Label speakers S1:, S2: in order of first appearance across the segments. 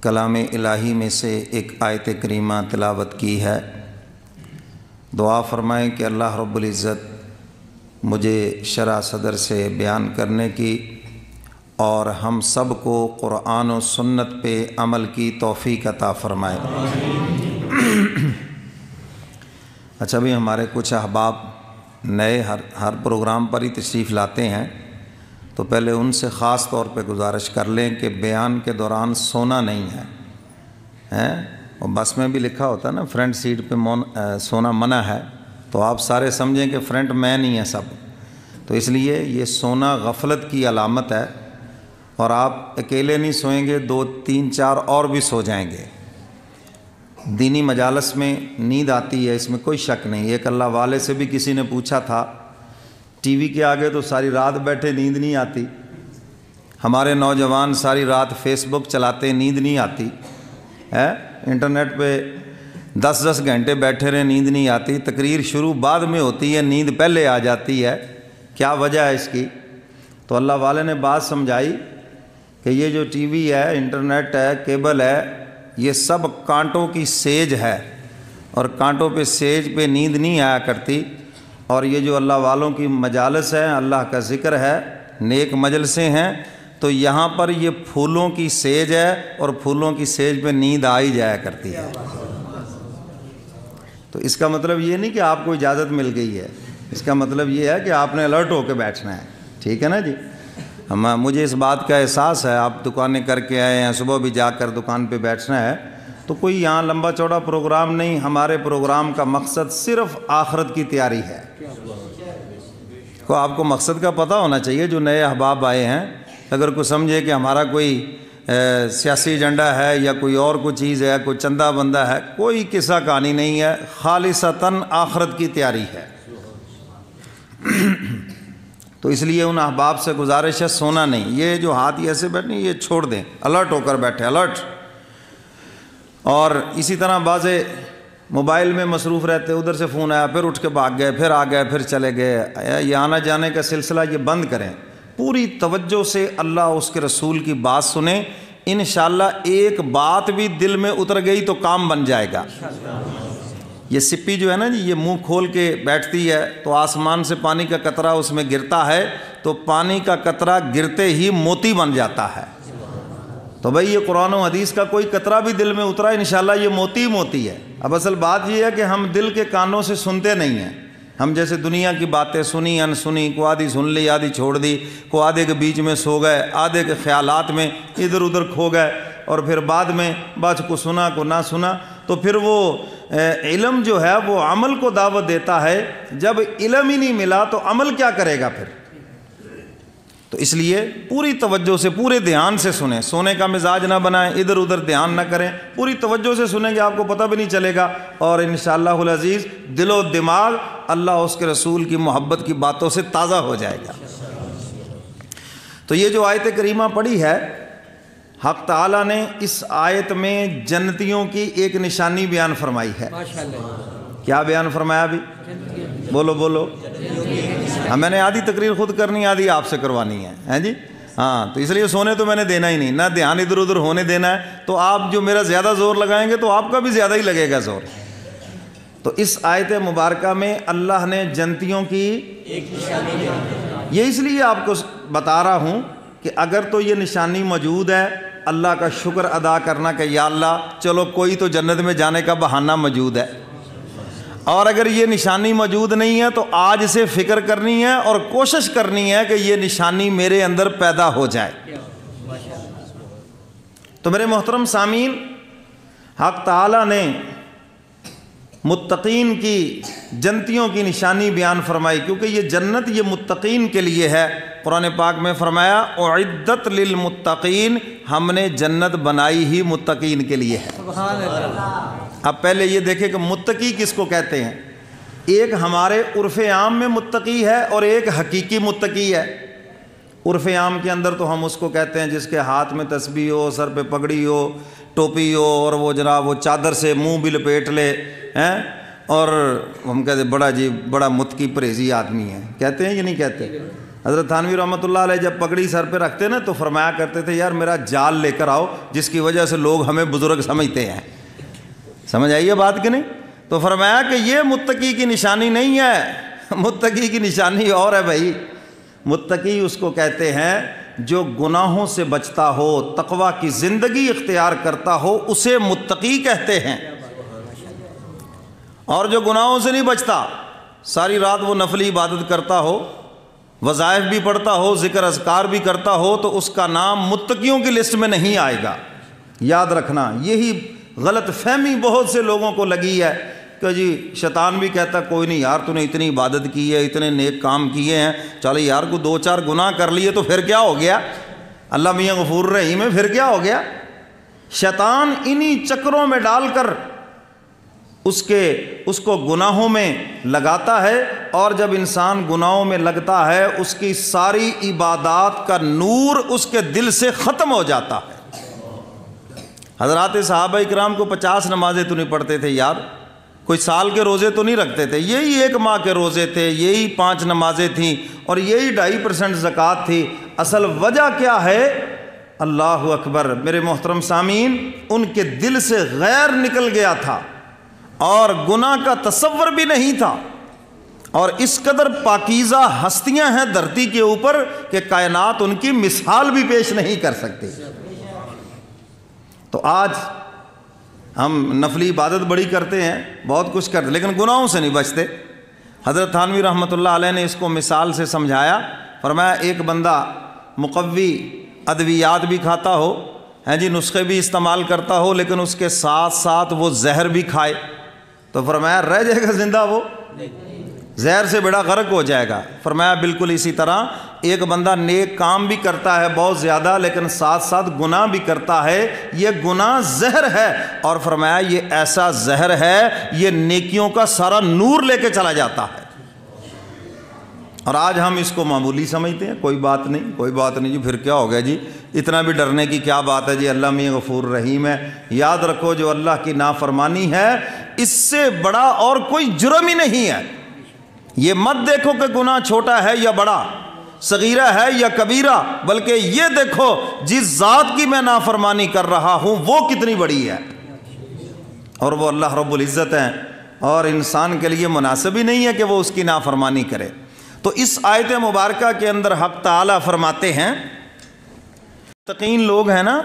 S1: کلام الہی میں سے ایک آیت کریمہ تلاوت کی ہے۔ دعا فرمائیں کہ اللہ رب العزت مجھے شرح صدر سے بیان کرنے کی اور ہم سب کو قرآن و سنت پہ عمل کی توفیق عطا فرمائے۔ اچھا بھی ہمارے کچھ احباب نئے ہر پروگرام پر ہی تشریف لاتے ہیں، تو پہلے ان سے خاص طور پہ گزارش کر لیں کہ بیان کے دوران سونا نہیں ہے، اور بس میں بھی لکھا ہوتا ہے نا فرنٹ سیٹ پہ سونا منع ہے، تو آپ سارے سمجھیں کہ فرنٹ مین ہی ہے سب، تو اس لیے یہ سونا غفلت کی علامت ہے، اور آپ اکیلے نہیں سوئیں گے، 2 3 4 اور بھی سو جائیں گے۔ دینی مجالس میں نیند آتی ہے، اس میں کوئی شک نہیں۔ ایک اللہ والے سے بھی کسی نے پوچھا تھا، ٹی وی کے آگے تو ساری رات بیٹھے نیند نہیں آتی، ہمارے نوجوان ساری رات فیس بک چلاتے نیند نہیں آتی ہے، انٹرنیٹ پہ 10 گھنٹے بیٹھے رہے نیند نہیں آتی، تقریر شروع بعد میں ہوتی ہے نیند پہلے آ جاتی ہے، کیا وجہ ہے اس کی؟ تو اللہ والے نے بات سمجھائی کہ یہ جو ٹی وی ہے، انٹرنیٹ ہے، کیبل ہے، یہ سب کانٹوں کی سیج ہے، اور کانٹوں پہ سیج پہ نیند نہیں آیا کرتی، اور یہ جو اللہ والوں کی مجالس ہے، اللہ کا ذکر ہے، نیک مجلسیں ہیں، تو یہاں پر یہ پھولوں کی سیج ہے، اور پھولوں کی سیج پہ نیند آ ہی جایا کرتی ہے۔ تو اس کا مطلب یہ نہیں کہ آپ کو اجازت مل گئی ہے، اس کا مطلب یہ ہے کہ آپ نے الرٹ ہو کے بیٹھنا ہے، ٹھیک ہے نا جی؟ مجھے اس بات کا احساس ہے، آپ دکانیں کر کے آئے ہیں، صبح بھی جا کر دکان پہ بیٹھنا ہے، تو کوئی یہاں لمبا چوڑا پروگرام نہیں، ہمارے پروگرام کا مقصد صرف آخرت کی تیاری ہے۔ کو آپ کو مقصد کا پتہ ہونا چاہیے، جو نئے احباب آئے ہیں، اگر کوئی سمجھے کہ ہمارا کوئی سیاسی ایجنڈا ہے یا کوئی اور کوئی چیز ہے، کوئی چندہ بندہ ہے، کوئی قصہ کہانی نہیں ہے، خالصتاً آخرت کی تیاری ہے۔ تو اس لیے ان احباب سے گزارش ہے سونا نہیں، یہ جو ہاتھ ایسے بیٹھے یہ چھوڑ دیں، الرٹ ہو کر بیٹھے، الرٹ۔ اور اسی طرح بعض موبائل میں مصروف رہتے، ادھر سے فون آیا، پھر اٹھ کے بھاگ گئے، پھر آ گئے، پھر چلے گئے، یہ آنا جانے کا سلسلہ یہ بند کریں، پوری توجہ سے اللہ اس کے رسول کی بات سنیں، انشاءاللہ ایک بات بھی دل میں اتر گئی تو کام بن جائے گا۔ یہ سپی جو ہے نا جی، یہ منہ کھول کے بیٹھتی ہے، تو آسمان سے پانی کا قطرہ اس میں گرتا ہے، تو پانی کا قطرہ گرتے ہی موتی بن جاتا ہے۔ تو بھئی یہ قرآن و حدیث کا کوئی قطرہ بھی دل میں اترا، انشاءاللہ یہ موتی موتی ہے۔ اب اصل بات یہ ہے کہ ہم دل کے کانوں سے سنتے نہیں ہیں، ہم جیسے دنیا کی باتیں سنی انسنی، کو آدھی سن لی آدھی چھوڑ دی، کو آدھے کے بیچ میں سو گئے، آدھے کے خیالات میں ادھر ادھر کھو گئے، اور پھر بعد میں بعض کو سنا کو نہ سنا، تو پھر وہ علم جو ہے وہ عمل کو دعوت دیتا ہے، جب علم ہی نہیں ملا تو عمل کیا کرے گا پھر؟ تو اس لیے پوری توجہ سے پورے دھیان سے سنیں، سونے کا مزاج نہ بنائیں، ادھر ادھر دھیان نہ کریں، پوری توجہ سے سنیں گے، آپ کو پتہ بھی نہیں چلے گا، اور انشاءاللہ العزیز دل و دماغ اللہ اس کے رسول کی محبت کی باتوں سے تازہ ہو جائے گا۔ تو یہ جو آیت کریمہ پڑھی ہے، حق تعالیٰ نے اس آیت میں جنتیوں کی ایک نشانی بیان فرمائی ہے۔ کیا بیان فرمایا بھی؟ بولو بولو۔ ہاں، میں نے آدھی تقریر خود کرنی، آدھی آپ سے کروانی ہے جی، ہاں، تو اس لیے سونے تو میں نے دینا ہی نہیں، نہ دھیان ادھر ادھر ہونے دینا ہے، تو آپ جو میرا زیادہ زور لگائیں گے تو آپ کا بھی زیادہ ہی لگے گا زور۔ تو اس آیت مبارکہ میں اللہ نے جنتیوں کی ایک نشانی، یہ اس لیے آپ کو بتا رہا ہوں کہ اگر تو یہ نشانی موجود ہے، اللہ کا شکر ادا کرنا کہ یا اللہ چلو کوئی تو جنت میں جانے کا بہانہ موجود ہے، اور اگر یہ نشانی موجود نہیں ہے تو آج سے فکر کرنی ہے اور کوشش کرنی ہے کہ یہ نشانی میرے اندر پیدا ہو جائے۔ تو میرے محترم سامعین، حق تعالیٰ نے متقین کی جنتیوں کی نشانی بیان فرمائی، کیونکہ یہ جنت یہ متقین کے لیے ہے۔ قرآن پاک میں فرمایا اعدت للمتقین، ہم نے جنت بنائی ہی متقین کے لیے ہے۔ سبحان اللہ۔ اب پہلے یہ دیکھیں کہ متقی کس کو کہتے ہیں، ایک ہمارے عرف عام میں متقی ہے اور ایک حقیقی متقی ہے۔ عرف عام کے اندر تو ہم اس کو کہتے ہیں جس کے ہاتھ میں تسبیح ہو، سر پہ پگڑی ہو، ٹوپی ہو، اور وہ جناب وہ چادر سے منہ بھی لپیٹ لے ہیں، اور ہم کہتے ہیں بڑا جی بڑا متقی پرہیزی آدمی ہے، کہتے ہیں یا نہیں کہتے؟ حضرت تھانوی رحمۃ اللہ علیہ جب پگڑی سر پہ رکھتے نا تو فرمایا کرتے تھے یار میرا جال لے کر آؤ جس کی وجہ سے لوگ ہمیں بزرگ سمجھتے ہیں. سمجھ آئیے بات کہ نہیں؟ تو فرمایا کہ یہ متقی کی نشانی نہیں ہے, متقی کی نشانی اور ہے بھائی. متقی اس کو کہتے ہیں جو گناہوں سے بچتا ہو, تقوی کی زندگی اختیار کرتا ہو, اسے متقی کہتے ہیں. اور جو گناہوں سے نہیں بچتا, ساری رات وہ نفلی عبادت کرتا ہو, وظائف بھی پڑھتا ہو, ذکر اذکار بھی کرتا ہو, تو اس کا نام متقیوں کی لسٹ میں نہیں آئے گا. یاد رکھنا, یہی غلط فہمی بہت سے لوگوں کو لگی ہے کہ جی شیطان بھی کہتا کوئی نہیں یار تو نے اتنی عبادت کی ہے, اتنے نیک کام کیے ہیں, چلو یار کو 2-4 گناہ کر لیے تو پھر کیا ہو گیا, اللہ میاں غفور رحیم ہے, پھر کیا ہو گیا. شیطان انہی چکروں میں ڈال کر اس کو گناہوں میں لگاتا ہے, اور جب انسان گناہوں میں لگتا ہے اس کی ساری عبادات کا نور اس کے دل سے ختم ہو جاتا ہے. حضرات صحابہ کرام کو 50 نمازیں تو نہیں پڑھتے تھے یار, کوئی سال کے روزے تو نہیں رکھتے تھے, یہی 1 ماہ کے روزے تھے, یہی 5 نمازیں تھیں, اور یہی 2.5% زکوٰۃ تھی. اصل وجہ کیا ہے؟ اللہ اکبر میرے محترم سامعین, ان کے دل سے غیر نکل گیا تھا اور گناہ کا تصور بھی نہیں تھا, اور اس قدر پاکیزہ ہستیاں ہیں دھرتی کے اوپر کہ کائنات ان کی مثال بھی پیش نہیں کر سکتی. تو آج ہم نفلی عبادت بڑی کرتے ہیں, بہت کچھ کرتے ہیں, لیکن گناہوں سے نہیں بچتے. حضرت تھانوی رحمۃ اللہ علیہ نے اس کو مثال سے سمجھایا. فرمایا ایک بندہ مقوی ادویات بھی کھاتا ہو, جی نسخے بھی استعمال کرتا ہو, لیکن اس کے ساتھ ساتھ وہ زہر بھی کھائے, تو فرمایا رہ جائے گا زندہ, وہ زہر سے بڑا غرق ہو جائے گا. فرمایا بالکل اسی طرح ایک بندہ نیک کام بھی کرتا ہے بہت زیادہ, لیکن ساتھ ساتھ گناہ بھی کرتا ہے, یہ گناہ زہر ہے, اور فرمایا یہ ایسا زہر ہے یہ نیکیوں کا سارا نور لے کے چلا جاتا ہے. اور آج ہم اس کو معمولی سمجھتے ہیں, کوئی بات نہیں, کوئی بات نہیں جی, پھر کیا ہو گیا جی, اتنا بھی ڈرنے کی کیا بات ہے جی, اللہ میاں غفور رحیم ہے. یاد رکھو جو اللہ کی نافرمانی ہے اس سے بڑا اور کوئی جرم ہی نہیں ہے. یہ مت دیکھو کہ گناہ چھوٹا ہے یا بڑا, صغیرہ ہے یا کبیرہ, بلکہ یہ دیکھو جس ذات کی میں نافرمانی کر رہا ہوں وہ کتنی بڑی ہے, اور وہ اللہ رب العزت ہیں, اور انسان کے لیے مناسب ہی نہیں ہے کہ وہ اس کی نافرمانی کرے. تو اس آیت مبارکہ کے اندر حق تعالیٰ فرماتے ہیں متقین لوگ ہیں نا,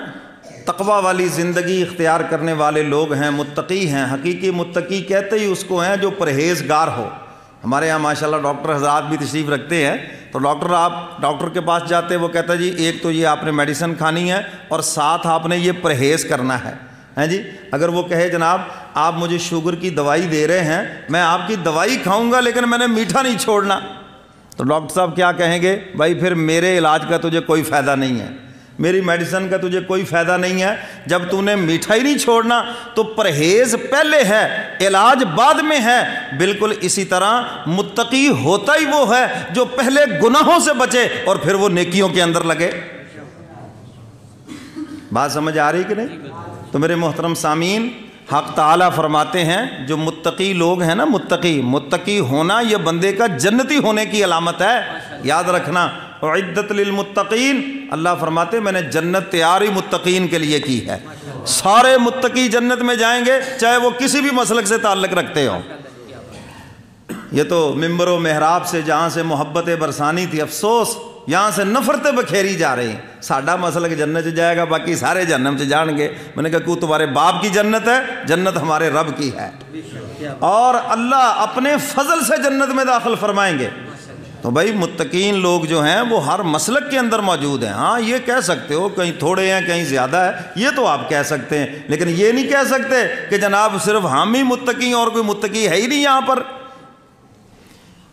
S1: تقوی والی زندگی اختیار کرنے والے لوگ ہیں, متقی ہیں. حقیقی متقی کہتے ہی اس کو ہیں جو پرہیزگار ہو. ہمارے یہاں ماشاءاللہ ڈاکٹر حضرات بھی تشریف رکھتے ہیں, تو ڈاکٹر کے پاس جاتے وہ کہتا ہے جی ایک تو یہ آپ نے میڈیسن کھانی ہے اور ساتھ آپ نے یہ پرہیز کرنا ہے. جی اگر وہ کہے جناب آپ مجھے شوگر کی دوائی دے رہے ہیں, میں آپ کی دوائی کھاؤں گا لیکن میں نے میٹھا نہیں چھوڑنا, تو ڈاکٹر صاحب کیا کہیں گے, بھائی پھر میرے علاج کا تجھے کوئی فائدہ نہیں ہے, میری میڈیسن کا تجھے کوئی فائدہ نہیں ہے. جب تو نے میٹھا ہی نہیں چھوڑنا تو پرہیز پہلے ہے, علاج بعد میں ہے. بالکل اسی طرح متقی ہوتا ہی وہ ہے جو پہلے گناہوں سے بچے اور پھر وہ نیکیوں کے اندر لگے. بات سمجھ آ رہی کہ نہیں؟ تو میرے محترم سامعین, حق تعالیٰ فرماتے ہیں جو متقی لوگ ہیں نا, متقی ہونا یہ بندے کا جنتی ہونے کی علامت ہے. یاد رکھنا, اعدت للمتقین, اللہ فرماتے میں نے جنت تیار ہی متقین کے لیے کی ہے. سارے متقی جنت میں جائیں گے چاہے وہ کسی بھی مسلک سے تعلق رکھتے ہوں. یہ تو ممبر و محراب سے جہاں سے محبت برسانی تھی, افسوس یہاں سے نفرتیں بکھیری جا رہی ہیں. ساڈا مسلک جنت سے جائے گا, باقی سارے جہنم سے جان گے. میں نے کہا کو تمہارے باپ کی جنت ہے, جنت ہمارے رب کی ہے, اور اللہ اپنے فضل سے جنت میں داخل فرمائیں گے. تو بھائی متقین لوگ جو ہیں وہ ہر مسلک کے اندر موجود ہیں. ہاں یہ کہہ سکتے ہو کہیں تھوڑے ہیں کہیں زیادہ ہے, یہ تو آپ کہہ سکتے ہیں, لیکن یہ نہیں کہہ سکتے کہ جناب صرف ہم ہی متقی ہیں اور کوئی متقی ہے ہی نہیں یہاں پر.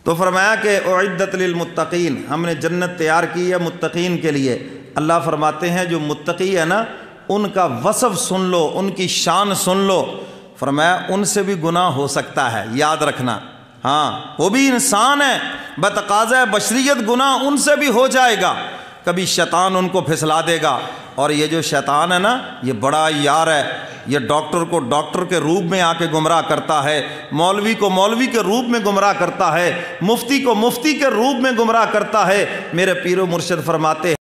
S1: تو فرمایا کہ اعدت للمتقین, ہم نے جنت تیار کی ہے متقین کے لیے. اللہ فرماتے ہیں جو متقی ہے نا ان کا وصف سن لو, ان کی شان سن لو. فرمایا ان سے بھی گناہ ہو سکتا ہے, یاد رکھنا. ہاں وہ بھی انسان ہے, بتقاضۂ بشریت گناہ ان سے بھی ہو جائے گا, کبھی شیطان ان کو پھسلا دے گا۔ اور یہ جو شیطان ہے نا، یہ بڑا یار ہے، یہ ڈاکٹر کو ڈاکٹر کے روپ میں آ کے گمراہ کرتا ہے، مولوی کو مولوی کے روپ میں گمراہ کرتا ہے، مفتی کو مفتی کے روپ میں گمراہ کرتا ہے۔ میرے پیر و مرشد فرماتے ہیں